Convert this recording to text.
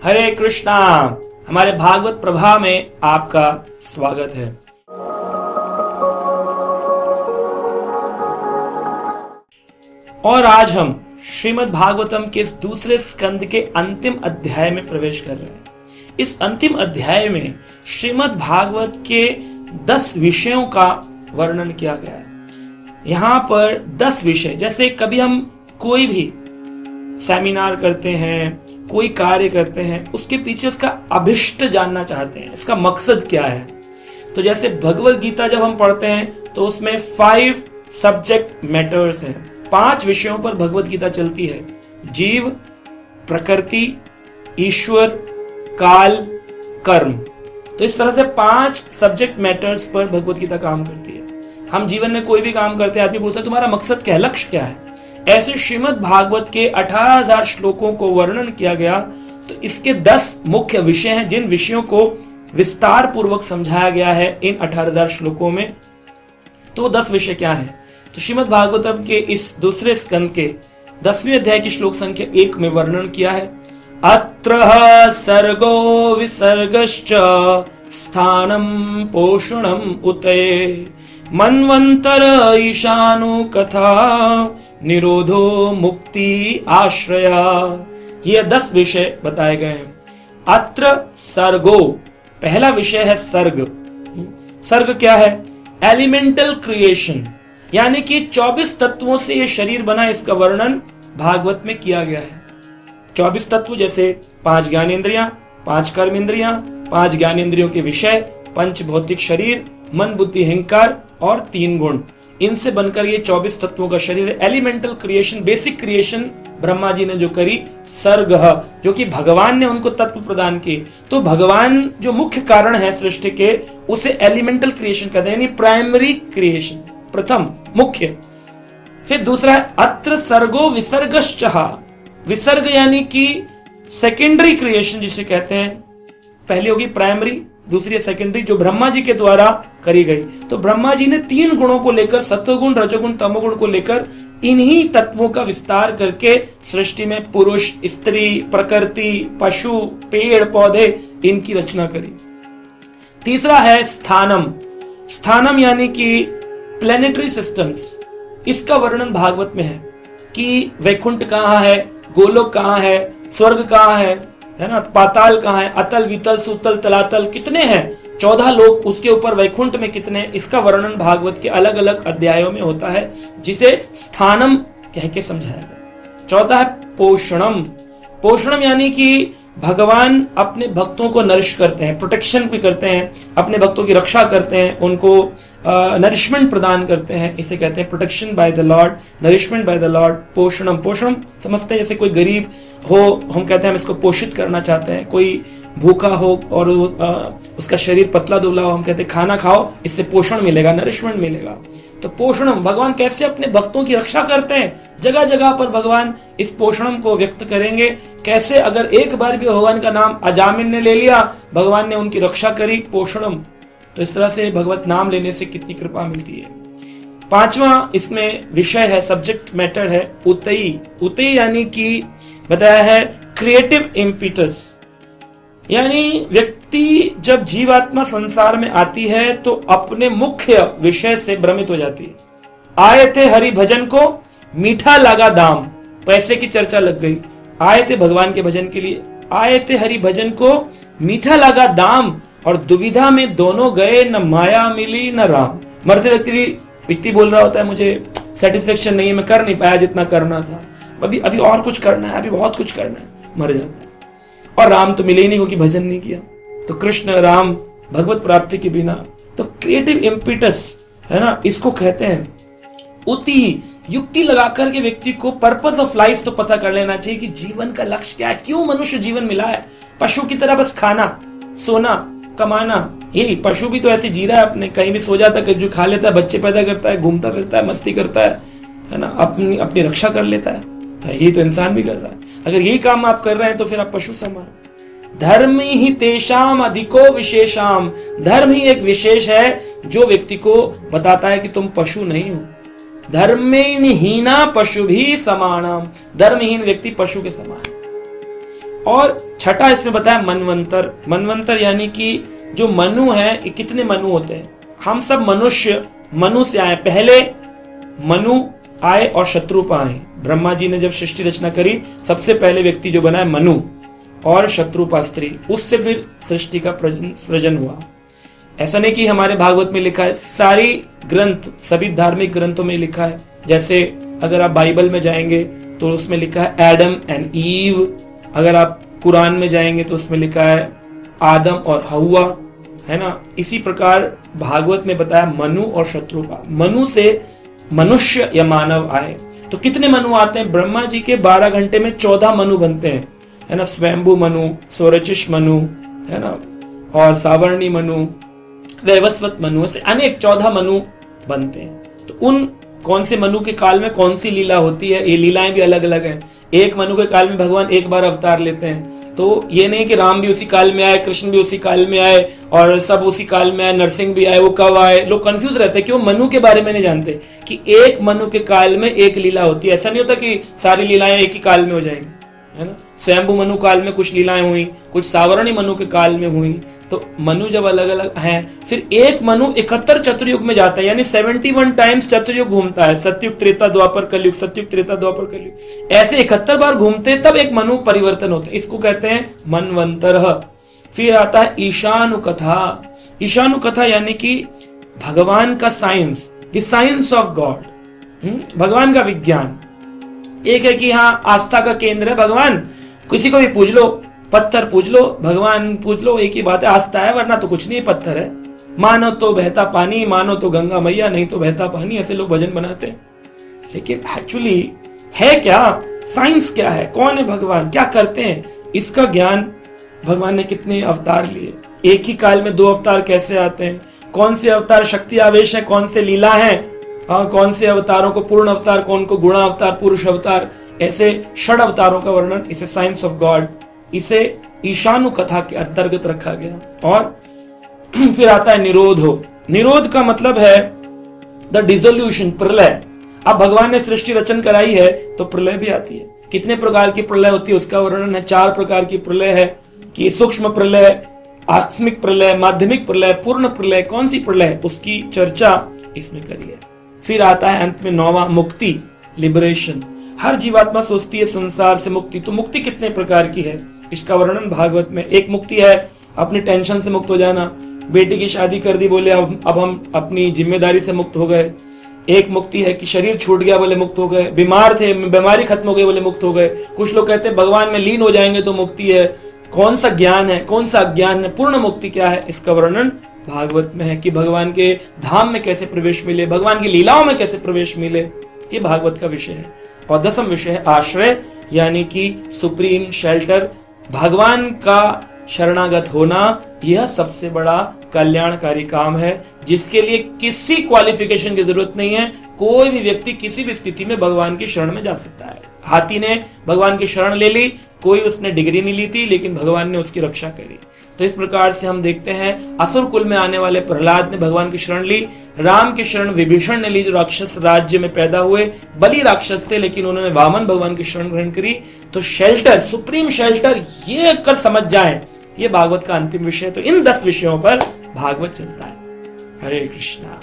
हरे कृष्णा। हमारे भागवत प्रभा में आपका स्वागत है। और आज हम श्रीमद् भागवतम के इस दूसरे स्कंद के अंतिम अध्याय में प्रवेश कर रहे हैं। इस अंतिम अध्याय में श्रीमद् भागवत के 10 विषयों का वर्णन किया गया है। यहाँ पर 10 विषय, जैसे कभी हम कोई भी सेमिनार करते हैं, कोई कार्य करते हैं, उसके पीछे उसका अभिष्ट जानना चाहते हैं, इसका मकसद क्या है। तो जैसे भगवत गीता जब हम पढ़ते हैं तो उसमें 5 सब्जेक्ट मैटर्स हैं। 5 विषयों पर भगवत गीता चलती है: जीव, प्रकृति, ईश्वर, काल, कर्म। तो इस तरह से 5 सब्जेक्ट मैटर्स पर भगवत गीता काम करती है। हम जीवन में कोई भी काम करते हैं, आदमी पूछता है तुम्हारा मकसद क्या है, लक्ष्य क्या है। ऐसे श्रीमद् भागवत के 18,000 श्लोकों को वर्णन किया गया। तो इसके 10 मुख्य विषय हैं, जिन विषयों को विस्तार पूर्वक समझाया गया है इन 18,000 श्लोकों में। तो 10 विषय क्या हैं? तो श्रीमद् भागवतम के इस दूसरे स्कंद के 10वें अध्याय की श्लोक संख्या 1 में वर्णन किया है: अत्र सर्गो विसर्गश्च स्थानम पोषणम उतये मन्वंतर ईशानु कथा निरोधो मुक्ति आश्रया। ये 10 विषय बताए गए हैं। अत्र सर्गो, पहला विषय है सर्ग। सर्ग क्या है? एलिमेंटल क्रिएशन, यानी कि 24 तत्वों से ये शरीर बना, इसका वर्णन भागवत में किया गया है। 24 तत्व, जैसे 5 ज्ञानेंद्रियां, 5 कर्म इंद्रियां, 5 ज्ञानेंद्रियों के विषय, पंच भौतिक शरीर, मन बुद्धि अहंकार और 3 गुण, इनसे बनकर ये 24 तत्वों का शरीर है। Elemental creation, basic creation Brahma ji ने जो करी, सर्ग, जो कि भगवान ने उनको तत्व प्रदान किए। तो भगवान जो मुख्य कारण है सृष्टि के, उसे एलिमेंटल क्रिएशन कहते हैं, यानी प्राइमरी क्रिएशन, प्रथम मुख्य। फिर दूसरा है अत्र सर्गो विसर्गश्च। विसर्ग यानी कि सेकेंडरी क्रिएशन जिसे कहते हैं। पहली होगी प्राइमरी, दूसरी है सेकेंडरी, जो ब्रह्मा जी के द्वारा करी गई। तो ब्रह्मा जी ने 3 गुणों को लेकर, सत्वगुण, रजोगुण, तमोगुण को लेकर, इन्हीं तत्वों का विस्तार करके सृष्टि में पुरुष, स्त्री, प्रकृति, पशु, पेड़ पौधे, इनकी रचना करी। तीसरा है स्थानम। स्थानम यानी कि प्लेनेटरी सिस्टम्स। इसका वर्णन भागवत में है कि वैकुंठ कहाँ है, गोलोक कहाँ है, स्वर्ग कहाँ है ना, पाताल कहाँ है, अतल वितल सुतल तलातल कितने हैं, 14 लोक, उसके ऊपर वैकुंठ में कितने, इसका वर्णन भागवत के अलग अलग अध्यायों में होता है, जिसे स्थानम कह के समझाया गया। चौथा है पोषणम। पोषणम यानी कि भगवान अपने भक्तों को नरिश करते हैं, प्रोटेक्शन भी करते हैं, अपने भक्तों की रक्षा करते हैं, उनको नरिशमेंट प्रदान करते हैं, इसे कहते हैं protection by the lord, nourishment by the lord. पोषणम, पोषणम समझते हैं जैसे कोई गरीब हो, हम कहते हैं हम इसको पोषित करना चाहते हैं। कोई भूखा हो और उसका शरीर पतला दुबला हो, हम कहते हैं खाना खाओ, इससे पोषण मिलेगा, नरिशमेंट मिलेगा। तो पोषणम, भगवान कैसे अपने भक्तों की रक्षा करते हैं, जगह जगह पर भगवान इस पोषणम को व्यक्त करेंगे। कैसे? अगर एक बार भी भगवान का नाम अजामिन ने ले लिया, भगवान ने उनकी रक्षा करी, पोषणम। तो इस तरह से भगवत नाम लेने से कितनी कृपा मिलती है। 5वां इसमें विषय है, सब्जेक्ट मैटर है उतई। उतई यानी कि बताया है क्रिएटिव इम्पीटस, यानी व्यक्ति जब जीवात्मा संसार में आती है तो अपने मुख्य विषय से भ्रमित हो जाती है। आए थे हरि भजन को, मीठा लगा दाम, पैसे की चर्चा लग गई। आए थे भगवान के भजन के लिए, आए थे हरि भजन को, मीठा लगा दाम, और दुविधा में दोनों गए, न माया मिली न राम। मरते व्यक्ति बोल रहा होता है मुझे सेटिस्फेक्शन नहीं है, मैं कर नहीं पाया जितना करना था, अभी और कुछ करना है, अभी बहुत कुछ करना है, मर जाता है। और राम तो मिले ही नहीं क्योंकि भजन नहीं किया। तो कृष्ण राम भगवत प्राप्ति के बिना, तो क्रिएटिव इम्पीटस है ना, इसको कहते हैं उति। युक्ति लगाकर के व्यक्ति को पर्पस ऑफ लाइफ तो पता कर लेना चाहिए कि जीवन का लक्ष्य क्या है, क्यों मनुष्य जीवन मिला है। पशु की तरह बस खाना, सोना, कमाना, यही। पशु भी तो ऐसे जी रहा है अपने, कहीं भी सो जाता है, कहीं खा लेता है, बच्चे पैदा करता है, घूमता फिरता है, मस्ती करता है ना, अपनी रक्षा कर लेता है। यही तो इंसान भी कर रहा है। अगर यही काम आप कर रहे हैं तो फिर आप पशु समान। धर्म ही तेषाम अधिको विशेषाम। धर्म ही एक विशेष है जो व्यक्ति को बताता है कि तुम पशु नहीं हो। धर्मेण हीना पशु भी समानम। धर्महीन व्यक्ति पशु के समान। और छठा इसमें बताया मनवंतर। मनवंतर यानी कि जो मनु है, ये कितने मनु होते हैं? हम सब मनुष्य मनु से आए। पहले मनु आए और शत्रुपा आए। ब्रह्मा जी ने जब सृष्टि रचना करी, सबसे पहले व्यक्ति जो बना है मनु और शत्रुपा स्त्री, उससे फिर सृष्टि का सृजन हुआ। ऐसा नहीं कि हमारे भागवत में लिखा है, सारी ग्रंथ, सभी धार्मिक ग्रंथों में लिखा है। जैसे अगर आप बाइबल में जाएंगे तो उसमें लिखा है एडम एंड ईव। अगर आप कुरान में जाएंगे तो उसमें लिखा है आदम और हव्वा, है ना। इसी प्रकार भागवत में बताया मनु और शत्रुपा। मनु से मनुष्य या मानव आए। तो कितने मनु आते हैं? ब्रह्मा जी के 12 घंटे में 14 मनु बनते हैं, है ना। स्वयंभू मनु, स्वरचिष मनु, है ना, और सावर्णी मनु, वैवस्वत मनु, से अनेक 14 मनु बनते हैं। तो उन कौन से मनु के काल में कौन सी लीला होती है, ये लीलाएं भी अलग अलग हैं। एक मनु के काल में भगवान एक बार अवतार लेते हैं। तो ये नहीं कि राम भी उसी काल में आए, कृष्ण भी उसी काल में आए और सब उसी काल में आए, नरसिंह भी आए, वो कब आए। लोग कंफ्यूज रहते हैं कि वो मनु के बारे में नहीं जानते कि एक मनु के काल में एक लीला होती है। ऐसा नहीं होता कि सारी लीलाएं एक ही काल में हो जाएंगी, है ना। स्वयंभू मनु काल में कुछ लीलाएं हुई, कुछ सावरणी मनु के काल में हुई। तो मनु जब अलग अलग हैं, फिर एक मनु 71 चतुर्युग में जाता है, यानी 71 टाइम्स चतुर्युग घूमता है। सतयुग, त्रेता, द्वापर, कलयुग, सतयुग, त्रेता, द्वापर, कलयुग, ऐसे 71 बार घूमते हैं, तब एक मनु परिवर्तन होता है। इसको कहते हैं मनवंतर। फिर आता है ईशानु कथा। ईशानु कथा यानी कि भगवान का science, the science of God, भगवान का विज्ञान। एक है कि हाँ आस्था का केंद्र है भगवान, किसी को भी पूज लो, पत्थर पूज लो, भगवान पूज लो, एक ही बात है, आस्था है, वरना तो कुछ नहीं, पत्थर है। मानो तो बहता पानी, मानो तो गंगा मैया, नहीं तो बहता पानी, ऐसे लोग भजन बनाते हैं। लेकिन एक्चुअली है क्या? साइंस क्या है? कौन है भगवान? क्या करते हैं? इसका ज्ञान भगवान ने कितने अवतार लिए, एक ही काल में 2 अवतार कैसे आते हैं, कौन से अवतार शक्ति आवेश है, कौन से लीला है, कौन से अवतारों को पूर्ण अवतार, कौन को गुणा अवतार, पुरुष अवतार, ऐसे 6 अवतारों का वर्णन, इसे साइंस ऑफ गॉड, इसे ईशानु कथा के अंतर्गत रखा गया। और फिर आता है निरोधो। निरोध का मतलब है द डिसोल्यूशन, प्रलय। अब भगवान ने सृष्टि रचन कराई है तो प्रलय भी आती है। कितने प्रकार की प्रलय होती है उसका वर्णन है। 4 प्रकार की प्रलय है कि सूक्ष्म प्रलय, आकस्मिक प्रलय, माध्यमिक प्रलय, पूर्ण प्रलय, कौन सी प्रलय, उसकी चर्चा इसमें करी है। फिर आता है अंत में 9वां मुक्ति, लिबरेशन। हर जीवात्मा सोचती है संसार से मुक्ति, तो मुक्ति कितने प्रकार की है इसका वर्णन भागवत में। एक मुक्ति है अपनी टेंशन से मुक्त हो जाना, बेटी की शादी कर दी, बोले अब हम अपनी जिम्मेदारी से मुक्त हो गए। एक मुक्ति है कि शरीर छूट गया, बोले मुक्त हो गए। बीमार थे, बीमारी खत्म हो गई, बोले मुक्त हो गए। कुछ लोग कहते हैं भगवान में लीन हो जाएंगे तो मुक्ति है। कौन सा ज्ञान है, कौन सा अज्ञान है, पूर्ण मुक्ति क्या है, इसका वर्णन भागवत में है कि भगवान के धाम में कैसे प्रवेश मिले, भगवान की लीलाओं में कैसे प्रवेश मिले, ये भागवत का विषय है। और 10वां विषय है आश्रय, यानी कि सुप्रीम शेल्टर, भगवान का शरणागत होना। यह सबसे बड़ा कल्याणकारी काम है जिसके लिए किसी क्वालिफिकेशन की जरूरत नहीं है। कोई भी व्यक्ति किसी भी स्थिति में भगवान की शरण में जा सकता है। हाथी ने भगवान की शरण ले ली, कोई उसने डिग्री नहीं ली थी, लेकिन भगवान ने उसकी रक्षा करी। तो इस प्रकार से हम देखते हैं असुर कुल में आने वाले प्रहलाद ने भगवान की शरण ली, राम की शरण विभीषण ने ली जो राक्षस राज्य में पैदा हुए, बलि राक्षस थे लेकिन उन्होंने वामन भगवान की शरण ग्रहण करी। तो शेल्टर, सुप्रीम शेल्टर, ये कर समझ जाएं, ये भागवत का अंतिम विषय। तो इन 10 विषयों पर भागवत चलता है। हरे कृष्णा।